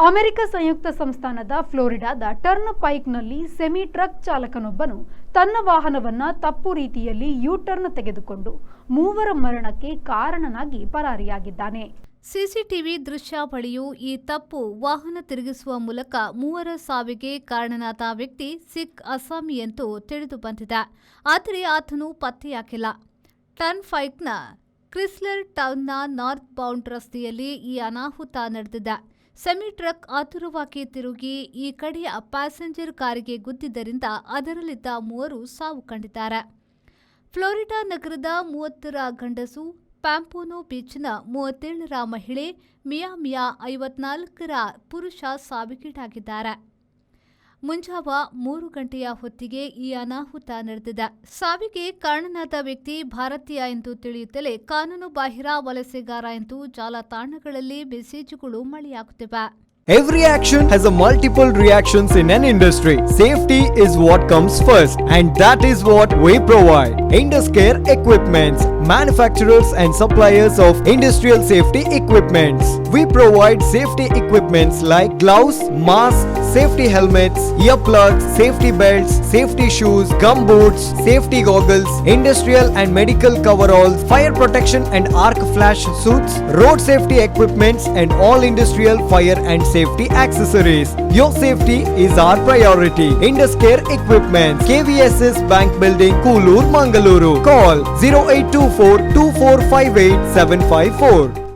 America ಸಂಯುಕ್ತ ಸಂಸ್ಥಾನದ ಫ್ಲೋರಿಡಾದ turn ಪೈಕ್ನಲ್ಲಿ semi truck ಚಾಲಕನೊಬ್ಬನು ತನ್ನ ವಾಹನವನ್ನು ತಪ್ಪು ರೀತಿಯಲ್ಲಿ ಯೂ-ಟರ್ನ್ ತೆಗೆದುಕೊಂಡು ಮೂವರ ಮರಣಕ್ಕೆ ಕಾರಣನಾಗಿ ಪರಾರಿಯಾಗಿದ್ದಾನೆ. ಸಿಸಿಟಿವಿ ದೃಶ್ಯಾವಳಿಯು ಈ ತಪ್ಪು ವಾಹನ ತಿರುಗಿಸುವ ಮೂಲಕ ಮೂವರ ಸಾವಿಗೆ ಕಾರಣನಾದ ವ್ಯಕ್ತಿ ಸಿಖ್ ಅಸ್ಸಾಮಿ ಎಂದು ತಿಳಿದು ಬಂದಿದೆ. ಆದರೆ ಆತನು ಪತ್ತೆಯಾಗಿಲ್ಲ. ಟರ್ನ್ ಪೈಕ್ನ ಕ್ರಿಸ್ಲರ್ ಟೌನ್ನ ನಾರ್ತ್ ಬೌಂಡ್ ರಸ್ತೆಯಲ್ಲಿ ಈ ಅನಾಹುತ ನಡೆದಿದೆ. ಸೆಮಿ ಟ್ರಕ್ ಆತುರವಾಗಿ ತಿರುಗಿ ಈ ಕಡೆಯ ಪ್ಯಾಸೆಂಜರ್ ಕಾರಿಗೆ ಗುದ್ದಿದ್ದರಿಂದ ಅದರಲ್ಲಿದ್ದ ಮೂವರು ಸಾವು ಕಂಡಿದ್ದಾರೆ. ಫ್ಲೋರಿಡಾ ನಗರದ 30ರ ಗಂಡಸು, ಪ್ಯಾಂಪೋನೋ ಬೀಚ್ನ 37ರ ಮಹಿಳೆ, ಮಿಯಾಮಿಯ 54ರ ಪುರುಷ ಸಾವಿಗೀಡಾಗಿದ್ದಾರೆ. ಮುಂಜಾವ 3 ಗಂಟೆಯ ಹೊತ್ತಿಗೆ ಈ ಅನಾಹುತ ನಡೆದಿದೆ. ಸಾವಿಗೆ ಕಾರಣನಾದ ವ್ಯಕ್ತಿ ಭಾರತೀಯ ಎಂದು ತಿಳಿಯುತ್ತಲೇ ಕಾನೂನು ಬಾಹಿರ ವಲಸೆಗಾರ ಎಂದು ಜಾಲತಾಣಗಳಲ್ಲಿ ಮೆಸೇಜುಗಳು ಮಳೆಯಾಗುತ್ತಿವೆ. Every action has a multiple reactions in an industry. Safety is what comes first, and that is what we provide. Induscare Equipments, manufacturers and suppliers of industrial safety equipments. We provide safety equipments like gloves, masks, safety helmets, earplugs, safety belts, safety shoes, gum boots, safety goggles, industrial and medical coveralls, fire protection and arc flash suits, road safety equipments, and all industrial fire and safety accessories. Your safety is our priority. Induscare Equipments, KVSS Bank Building, Koolur, Mangaluru. Call 0824 2458 754.